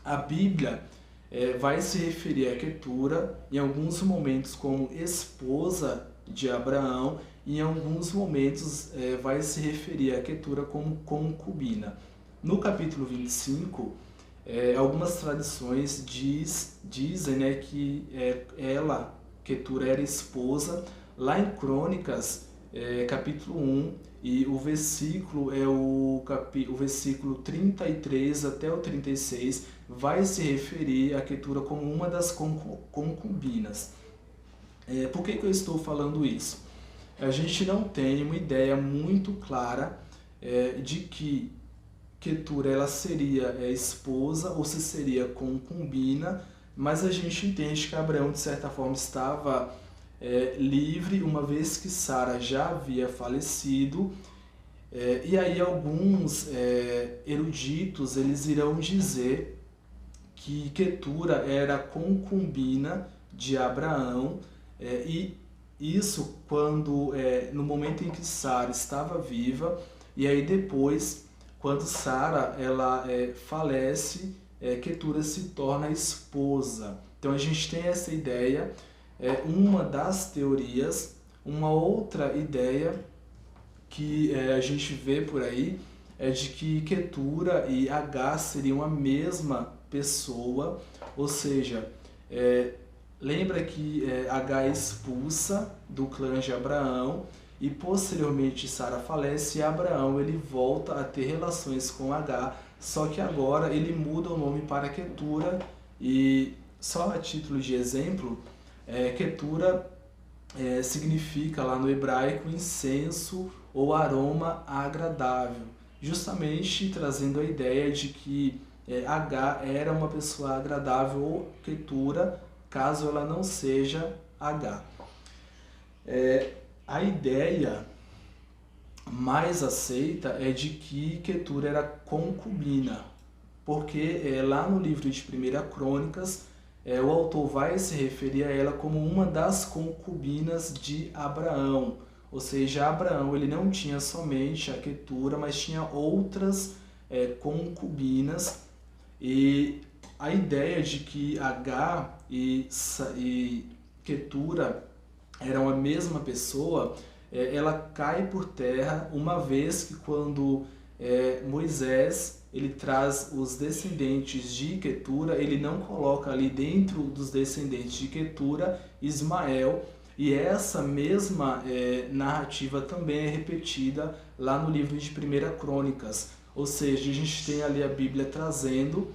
A Bíblia vai se referir a Quetura em alguns momentos como esposa de Abraão e em alguns momentos vai se referir a Quetura como concubina. No capítulo 25, algumas tradições dizem, né, que ela, Quetura, era esposa. Lá em Crônicas, capítulo 1, e o versículo é o versículo 33 até o 36, vai se referir a Quetura como uma das concubinas. Por que eu estou falando isso? A gente não tem uma ideia muito clara de que Quetura ela seria esposa ou se seria concubina, mas a gente entende que Abraão, de certa forma, estava livre, uma vez que Sara já havia falecido. E aí alguns eruditos eles irão dizer que Quetura era concubina de Abraão, e isso quando no momento em que Sara estava viva, e aí depois, quando Sara ela falece, Quetura se torna esposa. Então a gente tem essa ideia, uma das teorias. Uma outra ideia que a gente vê por aí é de que Quetura e Agar seriam a mesma pessoa, ou seja, lembra que Agar é expulsa do clã de Abraão e posteriormente Sara falece e Abraão ele volta a ter relações com Agar, só que agora ele muda o nome para Quetura. E só a título de exemplo, Quetura significa lá no hebraico incenso ou aroma agradável, justamente trazendo a ideia de que Agar era uma pessoa agradável, ou Quetura, caso ela não seja Agar. A ideia mais aceita é de que Quetura era concubina, porque lá no livro de 1 Crônicas, o autor vai se referir a ela como uma das concubinas de Abraão. Ou seja, Abraão ele não tinha somente a Quetura, mas tinha outras concubinas. E a ideia de que Agar e Quetura eram a mesma pessoa, ela cai por terra, uma vez que quando Moisés ele traz os descendentes de Quetura, ele não coloca ali dentro dos descendentes de Quetura Ismael, e essa mesma narrativa também é repetida lá no livro de 1 Crônicas. Ou seja, a gente tem ali a Bíblia trazendo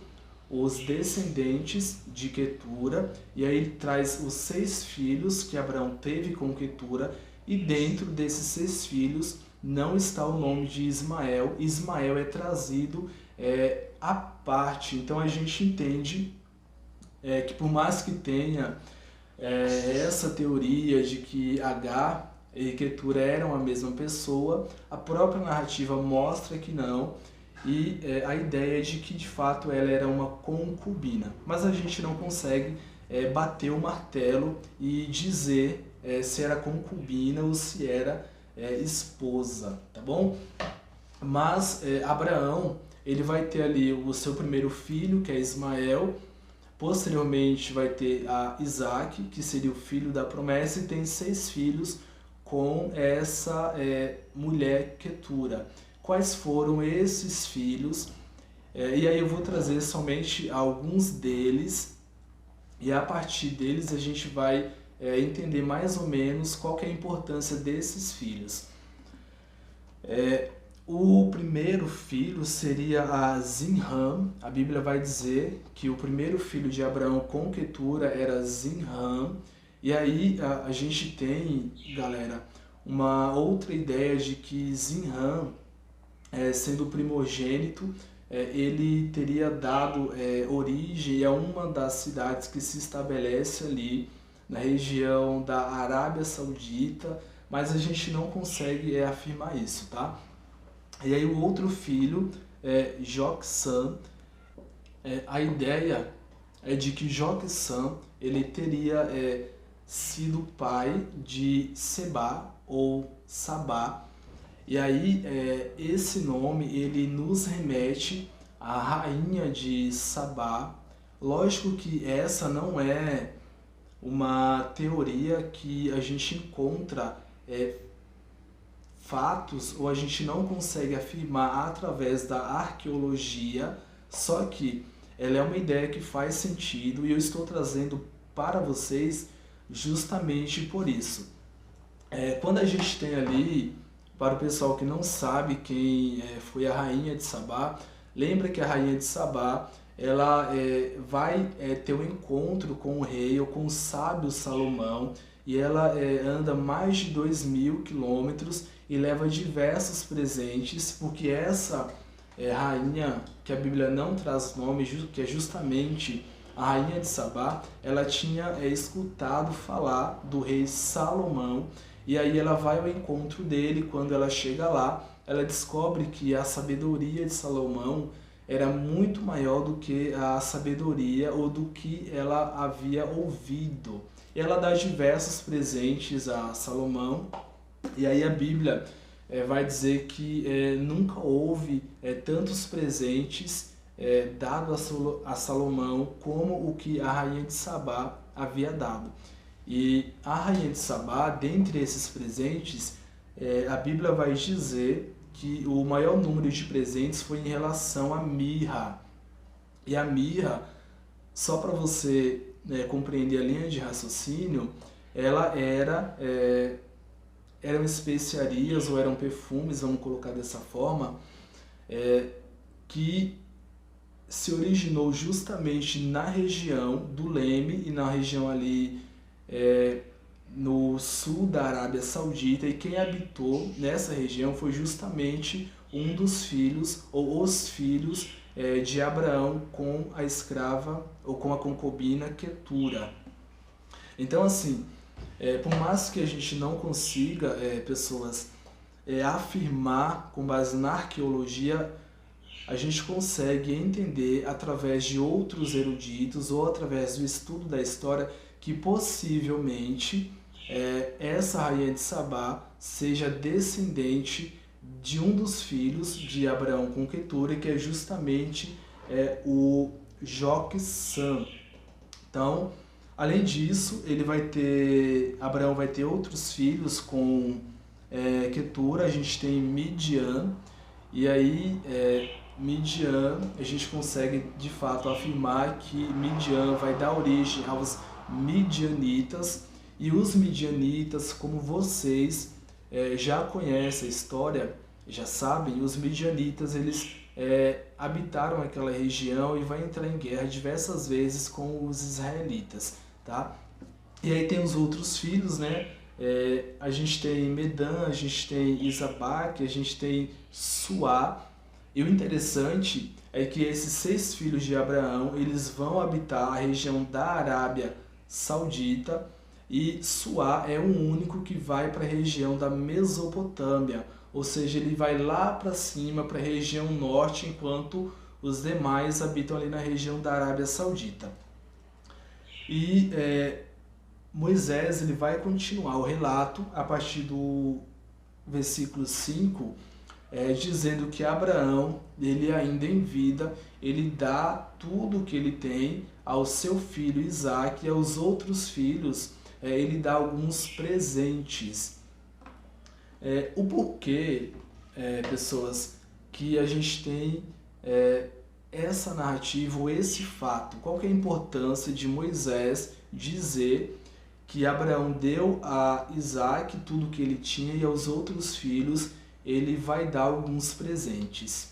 os descendentes de Quetura, e aí ele traz os 6 filhos que Abraão teve com Quetura, e dentro desses 6 filhos não está o nome de Ismael. Ismael é trazido à parte. Então a gente entende que por mais que tenha essa teoria de que Agar e Quetura eram a mesma pessoa, a própria narrativa mostra que não, e a ideia é de que de fato ela era uma concubina. Mas a gente não consegue bater o martelo e dizer se era concubina ou se era esposa, tá bom? Mas Abraão ele vai ter ali o seu primeiro filho, que é Ismael. Posteriormente vai ter a Isaac, que seria o filho da promessa, e tem 6 filhos com essa mulher Quetura. Quais foram esses filhos? E aí eu vou trazer somente alguns deles, e a partir deles a gente vai entender mais ou menos qual que é a importância desses filhos. O primeiro filho seria a Zinram. A Bíblia vai dizer que o primeiro filho de Abraão com Quetura era Zinram. E aí a gente tem, galera, uma outra ideia de que Zinram, sendo o primogênito, ele teria dado origem a uma das cidades que se estabelece ali na região da Arábia Saudita, mas a gente não consegue afirmar isso, tá? E aí o outro filho, Joksam, a ideia é de que Joksam ele teria sido pai de Seba ou Sabá. E aí esse nome ele nos remete à rainha de Sabá, Lógico que essa não é uma teoria que a gente encontra fatos ou a gente não consegue afirmar através da arqueologia, só que ela é uma ideia que faz sentido e eu estou trazendo para vocês justamente por isso. Quando a gente tem ali, para o pessoal que não sabe quem foi a rainha de Sabá, lembra que a rainha de Sabá ela vai ter um encontro com o rei ou com o sábio Salomão e ela anda mais de 2.000 quilômetros e leva diversos presentes, porque essa rainha, que a Bíblia não traz nome, que é justamente a rainha de Sabá, ela tinha escutado falar do rei Salomão e aí ela vai ao encontro dele. Quando ela chega lá, ela descobre que a sabedoria de Salomão era muito maior do que a sabedoria ou do que ela havia ouvido. E ela dá diversos presentes a Salomão, e aí a Bíblia vai dizer que nunca houve tantos presentes dados a Salomão como o que a rainha de Sabá havia dado. E a rainha de Sabá, dentre esses presentes, a Bíblia vai dizer que o maior número de presentes foi em relação à mirra. E a mirra, só para você compreender a linha de raciocínio, ela eram especiarias ou eram perfumes, vamos colocar dessa forma, que se originou justamente na região do Leme e na região ali no sul da Arábia Saudita, e quem habitou nessa região foi justamente um dos filhos ou os filhos de Abraão com a escrava ou com a concubina Quetura. Então assim, por mais que a gente não consiga, pessoas, afirmar com base na arqueologia, a gente consegue entender através de outros eruditos ou através do estudo da história que possivelmente essa rainha de Sabá seja descendente de um dos filhos de Abraão com Quetura, que é justamente o Joquissã. Então, além disso, Abraão vai ter outros filhos com Quetura. A gente tem Midian, e aí Midian, a gente consegue de fato afirmar que Midian vai dar origem aos midianitas, e os midianitas, como vocês já conhecem a história, já sabem, os midianitas eles habitaram aquela região e vai entrar em guerra diversas vezes com os israelitas, tá? E aí tem os outros filhos, né? A gente tem Medan, a gente tem Isabaque, a gente tem Suá. E o interessante é que esses 6 filhos de Abraão, eles vão habitar a região da Arábia Saudita, e Suá é o único que vai para a região da Mesopotâmia, ou seja, ele vai lá para cima, para a região norte, enquanto os demais habitam ali na região da Arábia Saudita. E Moisés ele vai continuar o relato a partir do versículo 5, dizendo que Abraão, ele ainda em vida, ele dá tudo o que ele tem ao seu filho Isaque, e aos outros filhos ele dá alguns presentes. O porquê, pessoas, que a gente tem essa narrativa, ou esse fato? Qual que é a importância de Moisés dizer que Abraão deu a Isaque tudo o que ele tinha e aos outros filhos ele vai dar alguns presentes?